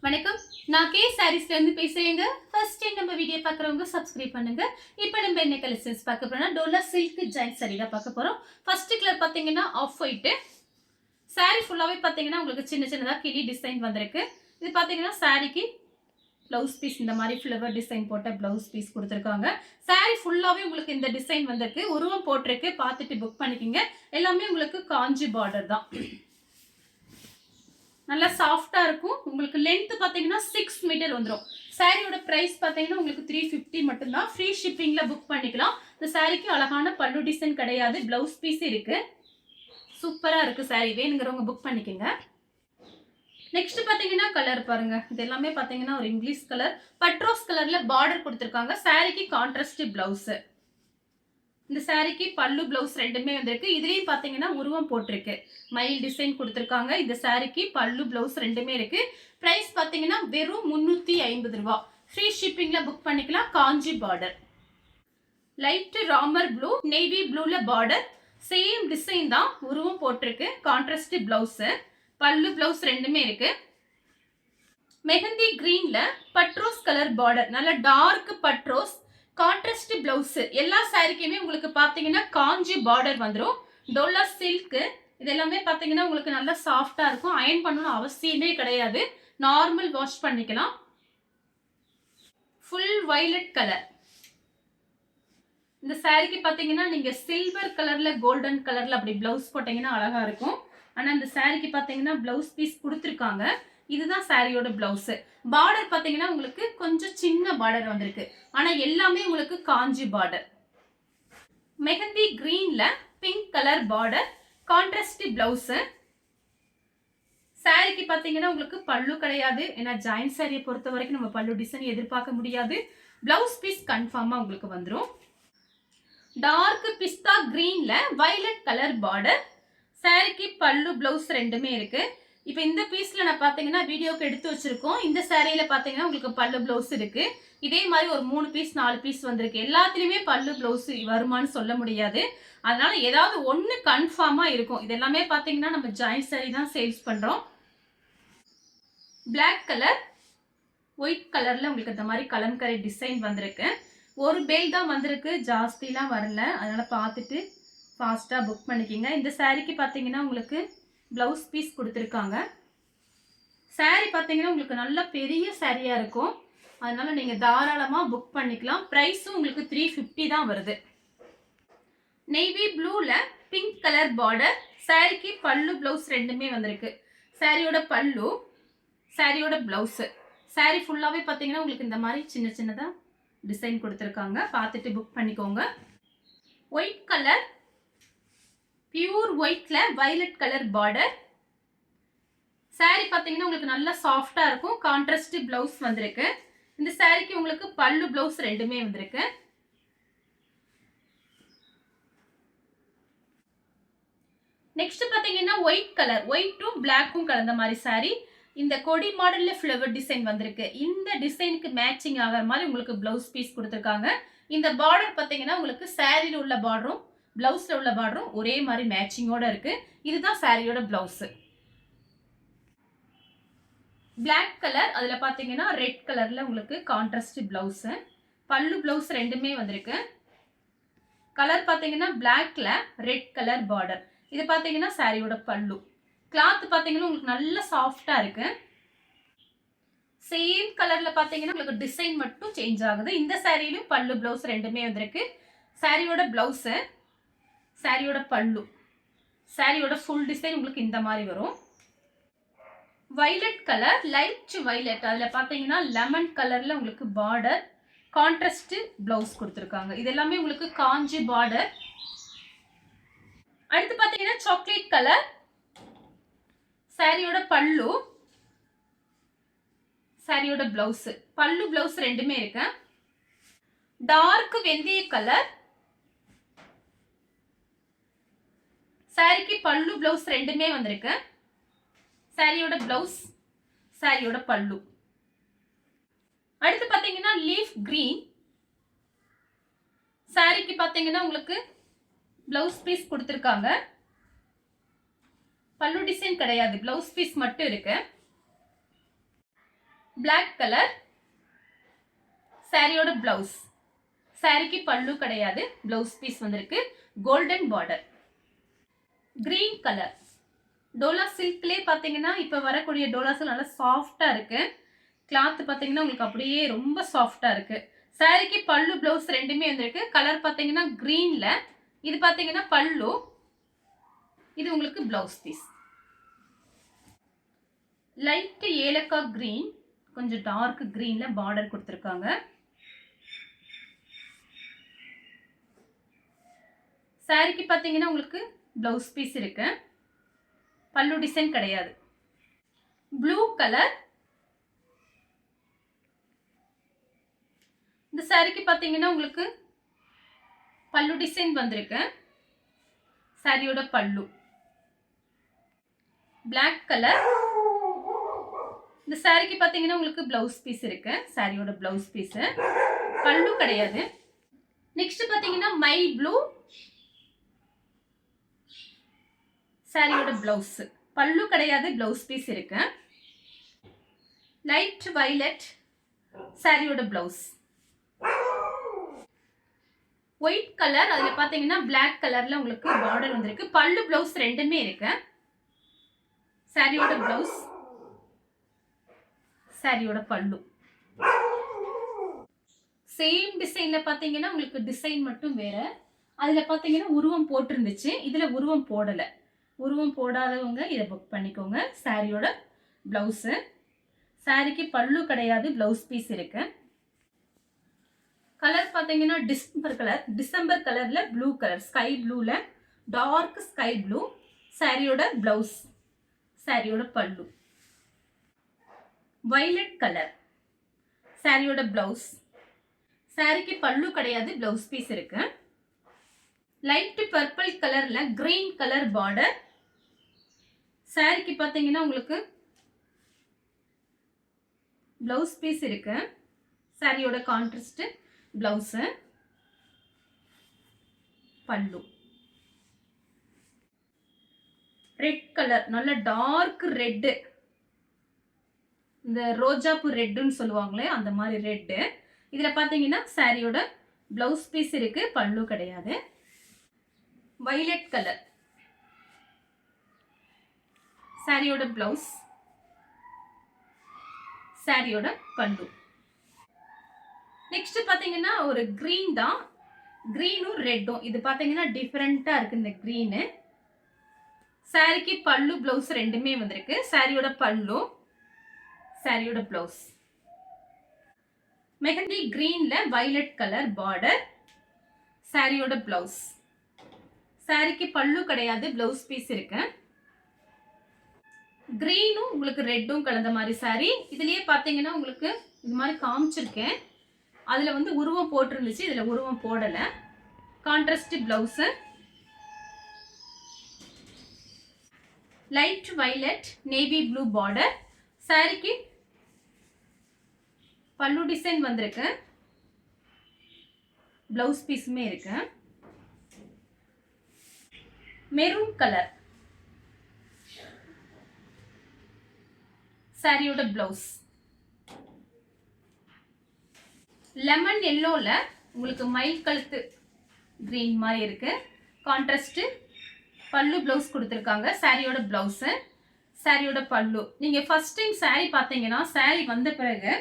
வணக்கம். நான் கே சாரீஸ்ல இருந்து பேசுறேங்க. ஃபர்ஸ்ட் டைம் நம்ம வீடியோ பார்க்குறவங்க சப்ஸ்கிரைப் பண்ணுங்க. இப்போ நம்ம என்ன கலெக்ஷன்ஸ் பார்க்க போறோம்னா டோலா சில்க் ஜாயிண்ட் சாரி தான் பார்க்க போறோம். ஃபர்ஸ்ட் கலர் பார்த்தீங்கன்னா ஆஃப் ஒயிட். சாரி ஃபுல்லாவே பார்த்தீங்கன்னா உங்களுக்கு சின்ன சின்னதா கிளி டிசைன் வந்திருக்கு. இது பார்த்தீங்கன்னா சாரிக்கு ப்ளவுஸ் பீஸ் இந்த மாதிரி ஃப்ளவர் டிசைன் போட்ட ப்ளவுஸ் பீஸ் கொடுத்துருக்காங்க. சாரி ஃபுல்லாவே உங்களுக்கு இந்த டிசைன் வந்திருக்கு. உருவம் போட்டிருக்கு. பார்த்துட்டு புக் பண்ணிக்கோங்க. எல்லாமே உங்களுக்கு காஞ்சி பார்டர் தான். நல்லா சாஃப்டா இருக்கும். உங்களுக்கு லென்த் பாத்தீங்கன்னா 6 மீட்டர் வந்துரும். சாரியோட பிரைஸ் பாத்தீங்கன்னா உங்களுக்கு 350 மட்டும் தான். ஃப்ரீ ஷிப்பிங்ல புக் பண்ணிக்கலாம். இந்த சாரிக்கு அழகான பல்லு டிசைன் கிடையாது. பிளவுஸ் பீஸ் இருக்கு. சூப்பரா இருக்கு சாரி. வேணுங்கிறவங்க புக் பண்ணிக்கோங்க. நெக்ஸ்ட் பாத்தீங்கன்னா கலர் பாருங்க. இது எல்லாமே பாத்தீங்கன்னா ஒரு இங்கிலீஷ் கலர். பட்ரோஸ் கலர்ல பார்டர் கொடுத்திருக்காங்க. சாரிக்கு கான்ட்ராஸ்ட் பிளவுஸ். இந்த சாரிக்கு பல்லு பிளவுஸ் ரெண்டுமே வந்திருக்கு. இதுலயும் பாத்தீங்கன்னா உருவம் போட்டிருக்கு. மயில் டிசைன் கொடுத்திருக்காங்க. இந்த சாரிக்கு பல்லு பிளவுஸ் ரெண்டுமே இருக்கு. பிரைஸ் பாத்தீங்கன்னா வெறும் 350 ரூபாய். ஃப்ரீ ஷிப்பிங்ல புக் பண்ணிக்கலாம். Kanchi border. Light Ramar blue, navy ப்ளூல பார்டர். சேம் டிசைன் தான். உருவம் போட்டிருக்கு. Contrast blouse. பல்லு பிளவுஸ் ரெண்டுமே இருக்கு. மெஹந்தி கிரீன்ல பட்ரோஸ் கலர் பார்டர். நல்ல டார்க் பட்ரோஸ். Contrast blouse. எல்லா சாரிக்குமே உங்களுக்கு பாத்தீங்கன்னா காஞ்சி பார்டர் வந்துடும். டோலா சில்க். இது எல்லாமே பாத்தீங்கன்னா உங்களுக்கு நல்லா சாஃப்டா இருக்கும். அயன் பண்ணணும் அவசியமே கிடையாது. நார்மல் வாஷ் பண்ணிக்கலாம். Full violet colour. இந்த சாரிக்கு பாத்தீங்கன்னா நீங்க சில்வர் கலர்ல கோல்டன் கலர்ல அப்படி பிளவுஸ் போட்டீங்கன்னா அழகா இருக்கும். ஆனா இந்த சாரிக்கு பாத்தீங்கன்னா பிளவுஸ் பீஸ் கொடுத்துருக்காங்க. இதுதான் சாரியோட பிளவுஸ். பார்டர் பாத்தீங்கன்னா உங்களுக்கு கொஞ்சம் சின்ன பார்டர் வந்திருக்கு. ஆனா எல்லாமே உங்களுக்கு காஞ்சி பார்டர். மெஹந்தி கிரீன்ல pink colour border. Contrast blouse. சாரிக்கு பாத்தீங்கன்னா உங்களுக்கு பல்லு கிடையாது. ஏன்னா ஜாயிண்ட் சாரியை பொறுத்த வரைக்கும் நம்ம பல்லு டிசைன் எதிர்பார்க்க முடியாது. பிளவுஸ் பீஸ் கன்ஃபார்மா உங்களுக்கு வந்துடும். டார்க் பிஸ்தா கிரீன்ல வயலட் கலர் பார்டர். சாரிக்கு பல்லு பிளவுஸ் ரெண்டுமே இருக்கு. இப்போ இந்த பீஸ்ல நான் பாத்தீங்கன்னா வீடியோக்கு எடுத்து வச்சிருக்கோம். இந்த சாரியில பாத்தீங்கன்னா உங்களுக்கு பல்லு பிளவுஸ் இருக்கு. இதே மாதிரி ஒரு 3 பீஸ் 4 பீஸ் வந்திருக்கு. எல்லாத்துலயுமே பல்லு பிளவுஸ் வருமானு சொல்ல முடியாது. அதனால ஏதாவது ஒண்ணு கன்ஃபார்மா இருக்கும். இது எல்லாமே பாத்தீங்கன்னா நம்ம ஜாயிண்ட் சாரி தான் சேல்ஸ் பண்றோம். பிளாக் கலர் ஒயிட் கலர்ல உங்களுக்கு இந்த மாதிரி கலம்கரை டிசைன் வந்திருக்கு. ஒரு பேல் தான் வந்திருக்கு. ஜாஸ்திலாம் வரல. அதனால பார்த்துட்டு ஃபாஸ்டா புக் பண்ணிக்கோங்க. இந்த சாரிக்கு பாத்தீங்கன்னா உங்களுக்கு பிளவுஸ் பீஸ் கொடுத்துருக்காங்க. சாரி பாத்தீங்கன்னா உங்களுக்கு நல்ல பெரிய சாரியா இருக்கும். அதனால நீங்க தாராளமா புக் பண்ணிக்கலாம். பிரைஸும் உங்களுக்கு 350 தான் வருது. நேவி ப்ளூல பிங்க் கலர் பார்டர். சாரிக்கு பல்லு பிளவுஸ் ரெண்டுமே வந்திருக்கு. சாரியோட பல்லு, சாரியோட பிளவுஸ். சாரி ஃபுல்லாவே பாத்தீங்கன்னா உங்களுக்கு இந்த மாதிரி சின்ன சின்னதா டிசைன் கொடுத்துருக்காங்க. பார்த்துட்டு புக் பண்ணிக்கோங்க. ஒயிட் கலர் பியூர் ஒயிட்ல வயலட் கலர் பார்டர். சாரி பாத்தீங்கன்னா உங்களுக்கு நல்லா சாஃப்டா இருக்கும். கான்ட்ராஸ்ட் பிளவுஸ் வந்திருக்கு. இந்த சாரிக்கு உங்களுக்கு பல்லு பிளவுஸ் ரெண்டுமே வந்திருக்கு. நெக்ஸ்ட் பாத்தீங்கன்னா ஒயிட் கலர். ஒயிட்டும் பிளாக்கும் கலந்த மாதிரி சாரி. இந்த கொடி மாடல்ல ஃப்ளவர் டிசைன் வந்திருக்கு. இந்த டிசைனுக்கு மேட்சிங் ஆகிற மாதிரி உங்களுக்கு பிளவுஸ் பீஸ் கொடுத்துருக்காங்க. இந்த பார்டர் பாத்தீங்கன்னா உங்களுக்கு சாரியில உள்ள பார்டரும் பிளவுஸ்ல உள்ள பார்டரும் ஒரே மாதிரி மேட்சிங்கோட இருக்கு. இதுதான் சாரியோட பிளவுஸ். Black colour. அதுல பாத்தீங்கன்னா ரெட் கலர்ல உங்களுக்கு கான்ட்ராஸ்ட் பிளவுஸ். பல்லு பிளவுஸ் ரெண்டுமே வந்திருக்கு. கலர் பாத்தீங்கன்னா பிளாக்ல ரெட் கலர் பார்டர். இது பாத்தீங்கன்னா சாரியோட பல்லு. கிளாத் பாத்தீங்கன்னா உங்களுக்கு நல்ல சாஃப்டா இருக்கு. சேம் கலர்ல பாத்தீங்கன்னா உங்களுக்கு டிசைன் மட்டும் சேஞ்ச் ஆகுது. இந்த சாரியிலும் பல்லு பிளவுஸ் ரெண்டுமே வந்திருக்கு. சாரியோட பிளவுஸ், சாரியோட பல்லு, சாரியோட ஃபுல் டிசைன் உங்களுக்கு இந்த மாதிரி வரும். Violet colour, light violet. அதுல பாத்தீங்கன்னா லெமன் கலர்ல உங்களுக்கு பார்டர். கான்ட்ராஸ்ட் பிளவுஸ் கொடுத்துருக்காங்க. இது எல்லாமே உங்களுக்கு காஞ்சி பார்டர். அடுத்து பாத்தீங்கன்னா சாக்லேட் கலர். சாரியோட பல்லு, சாரியோட பிளவுஸ். பல்லு பிளவுஸ் ரெண்டுமே இருக்கு. டார்க் வெந்தய கலர். சாரிக்கு பல்லு பிளவுஸ் ரெண்டுமே வந்திருக்கு. சாரியோட பிளவுஸ், சாரியோட பல்லு. அடுத்து பாத்தீங்கன்னா லீஃப் கிரீன். சாரிக்கு பாத்தீங்கன்னா உங்களுக்கு பிளவுஸ் பீஸ் கொடுத்துருக்காங்க. பல்லு டிசைன் கிடையாது. பிளவுஸ் பீஸ் மட்டும் இருக்கு. Black கலர் சாரியோட பிளவுஸ். சாரிக்கு பல்லு கிடையாது, பிளவுஸ் பீஸ் வந்திருக்கு. Golden border. Green colour Dola சில்க்லேயே பார்த்தீங்கன்னா இப்போ வரக்கூடிய டோலா சில்க் நல்லா சாஃப்டாக இருக்கு. கிளாத் பார்த்தீங்கன்னா உங்களுக்கு அப்படியே ரொம்ப சாஃப்டாக இருக்கு. சாரிக்கு பல்லு பிளவுஸ் ரெண்டுமே வந்திருக்கு. கலர் பார்த்தீங்கன்னா கிரீன்ல, இது பார்த்தீங்கன்னா பல்லு, இது உங்களுக்கு பிளவுஸ் பீஸ். லைட் ஏலக்காய் கிரீன், கொஞ்சம் டார்க் கிரீன்ல பார்டர் கொடுத்துருக்காங்க. சாரிக்கு பார்த்தீங்கன்னா உங்களுக்கு பிளவுஸ் பீஸ் இருக்கு, பல்லு டிசைன் கிடையாது. ப்ளூ கலர், இந்த சாரிக்கு பார்த்தீங்கன்னா உங்களுக்கு பல்லு டிசைன் வந்திருக்கு, சாரியோட பல்லு. Black கலர், இந்த சாரிக்கு பார்த்தீங்கன்னா உங்களுக்கு பிளவுஸ் பீஸ் இருக்கு, சாரியோட பிளவுஸ் பீஸ், பல்லு கிடையாது. நெக்ஸ்ட் பார்த்தீங்கன்னா மைல் ப்ளூ, சாரியோட பிளவுஸ், பல்லு கிடையாது, பிளவுஸ் பீஸ் இருக்கு. லைட் வயலட், சாரியோட பிளவுஸ். ஒயிட் கலர், அதுல பாத்தீங்கன்னா Black கலர்ல உங்களுக்கு பார்டர் வந்திருக்கு, பல்லு பிளவுஸ் ரெண்டுமே இருக்கு. சாரியோட பிளவுஸ், சாரியோட பல்லு. சேம் டிசைன்ல பாத்தீங்கன்னா உங்களுக்கு டிசைன் மட்டும் வேற. அதுல பாத்தீங்கன்னா உருவம் போட்டிருந்துச்சு, இதுல உருவம் போடல. உருவம் போடாதவங்க இதை புக் பண்ணிக்கோங்க. சாரியோட பிளவுஸ். சாரிக்கு பல்லு கிடையாது, பிளவுஸ் பீஸ் இருக்கு. கலர் பார்த்தீங்கன்னா டிசம்பர் கலர்ல ப்ளூ கலர், ஸ்கை ப்ளூல டார்க் ஸ்கை ப்ளூ. சாரியோட பிளவுஸ், சாரியோட பல்லு. வயலட் கலர், சாரியோட பிளவுஸ். சாரிக்கு பல்லு கிடையாது, பிளவுஸ் பீஸ் இருக்கு. லைட் பர்பிள் கலர்ல கிரீன் கலர் பார்டர். சாரிக்கு பார்த்தீங்கன்னா உங்களுக்கு பிளவுஸ் பீஸ் இருக்கு, சாரியோட கான்ட்ராஸ்ட் பிளவுஸ், பல்லு. ரெட் கலர், நல்ல டார்க் ரெட், இந்த ரோஜாப்பூ ரெட்னு சொல்லுவாங்களே அந்த மாதிரி ரெட். இதுல பாத்தீங்கன்னா சாரியோட பிளவுஸ் பீஸ் இருக்கு, பல்லு கிடையாது. வயலட் கலர், சாரியோட பிளவுஸ், சாரியோட பல்லு. நெக்ஸ்ட் பாத்தீங்கன்னா ஒரு கிரீன் தான், கிரீனும் ரெட்டும். இது பாத்தீங்கன்னா டிஃபரெண்டா இருக்கு இந்த கிரீனு. சாரிக்கு பல்லு பிளவுஸ் ரெண்டுமே வந்திருக்கு, சாரியோட பல்லு, சாரியோட பிளவுஸ். மெஹந்தி கிரீன்ல வயலட் கலர் பார்டர், சாரியோட பிளவுஸ். சாரிக்கு பல்லு கிடையாது, பிளவுஸ் பீஸ் இருக்கு. கிரீனும் உங்களுக்கு ரெட்டும் கலந்த மாதிரி சாரி. இதுலயே பாத்தீங்கன்னா உங்களுக்கு இது மாதிரி காமிச்சிருக்கேன். அதுல வந்து உருவம் போட்டிருந்துச்சு, இதுல உருவம் போடல. Contrast blouse, light violet navy blue border. சாரிக்கு பல்லு டிசைன் வந்திருக்கு, பிளவுஸ் பீஸுமே இருக்கு. மெரூன் கலர், சாரியோட பிளவுஸ். லெமன் எல்லோல உங்களுக்கு மயில் கழுத்து கிரீன் மாதிரி இருக்கு, கான்ட்ராஸ்ட் பல்லு பிளவுஸ் கொடுத்துருக்காங்க. சாரியோட பிளவுஸ், சாரியோட பல்லு. நீங்க ஃபர்ஸ்ட் டைம் சாரி பார்த்தீங்கன்னா சாரி வந்த பிறகு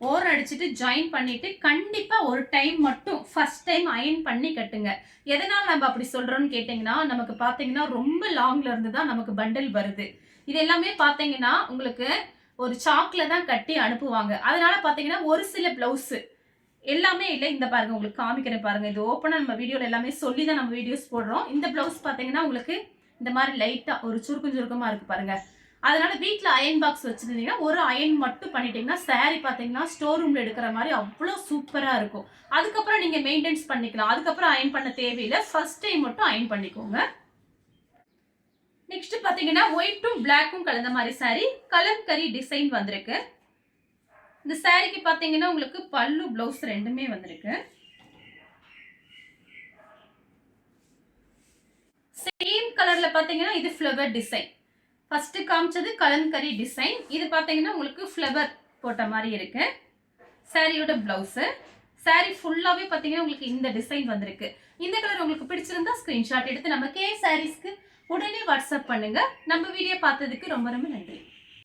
ஓரம் அடிச்சுட்டு ஜாயின் பண்ணிட்டு கண்டிப்பா ஒரு டைம் மட்டும் ஃபர்ஸ்ட் டைம் அயன் பண்ணி கட்டுங்க. எதனால நம்ம அப்படி சொல்றோம்னு கேட்டீங்கன்னா, நமக்கு பாத்தீங்கன்னா ரொம்ப லாங்ல இருந்து தான் நமக்கு பண்டல் வருது. இது எல்லாமே பாத்தீங்கன்னா உங்களுக்கு ஒரு சாக்ல தான் கட்டி அனுப்புவாங்க. அதனால பாத்தீங்கன்னா ஒரு சில பிளவுஸ் எல்லாமே இல்லை. இந்த பாருங்க உங்களுக்கு காமிக்கிறேன் பாருங்க, இது ஓப்பனா நம்ம வீடியோல எல்லாமே சொல்லி தான் நம்ம வீடியோஸ் போடுறோம். இந்த பிளவுஸ் பாத்தீங்கன்னா உங்களுக்கு இந்த மாதிரி லைட்டா ஒரு சுருக்கமா இருக்கு பாருங்க. அதனால வீட்டில் அயன் பாக்ஸ் வச்சிருந்தீங்கன்னா ஒரு அயன் மட்டும் பண்ணிட்டீங்கன்னா சாரி பாத்தீங்கன்னா ஸ்டோர் ரூம்ல எடுக்கிற மாதிரி அவ்வளோ சூப்பரா இருக்கும். அதுக்கப்புறம் நீங்க மெயின்டைன்ஸ் பண்ணிக்கலாம், அதுக்கப்புறம் அயன் பண்ண தேவையில்லை. ஃபர்ஸ்ட் டைம் மட்டும் அயன் பண்ணிக்கோங்க. நெக்ஸ்ட் பாத்தீங்கன்னா ஒயிட்டும் பிளாக்கும் கலந்த மாதிரி சாரி, கலம்கரி டிசைன் வந்திருக்கு. இந்த சாரிக்கு பாத்தீங்கன்னா உங்களுக்கு பல்லு பிளவுஸ் ரெண்டுமே வந்திருக்கு. சேம் கலர்ல பாத்தீங்கன்னா இது ஃப்ளவர் டிசைன். ஃபர்ஸ்ட் காமிச்சது கலம்கரி டிசைன், இது பாத்தீங்கன்னா உங்களுக்கு ஃப்ளவர் போட்ட மாதிரி இருக்கு. சாரியோட பிளவுஸ். சாரி ஃபுல்லாவே பாத்தீங்கன்னா உங்களுக்கு இந்த டிசைன் வந்திருக்கு. இந்த கலர் உங்களுக்கு பிடிச்சிருந்தா ஸ்கிரீன்ஷாட் எடுத்து நம்ம கே சாரீஸ்க்கு உடனே வாட்ஸ்அப் பண்ணுங்க. நம்ம வீடியோ பார்த்ததுக்கு ரொம்ப ரொம்ப நன்றி.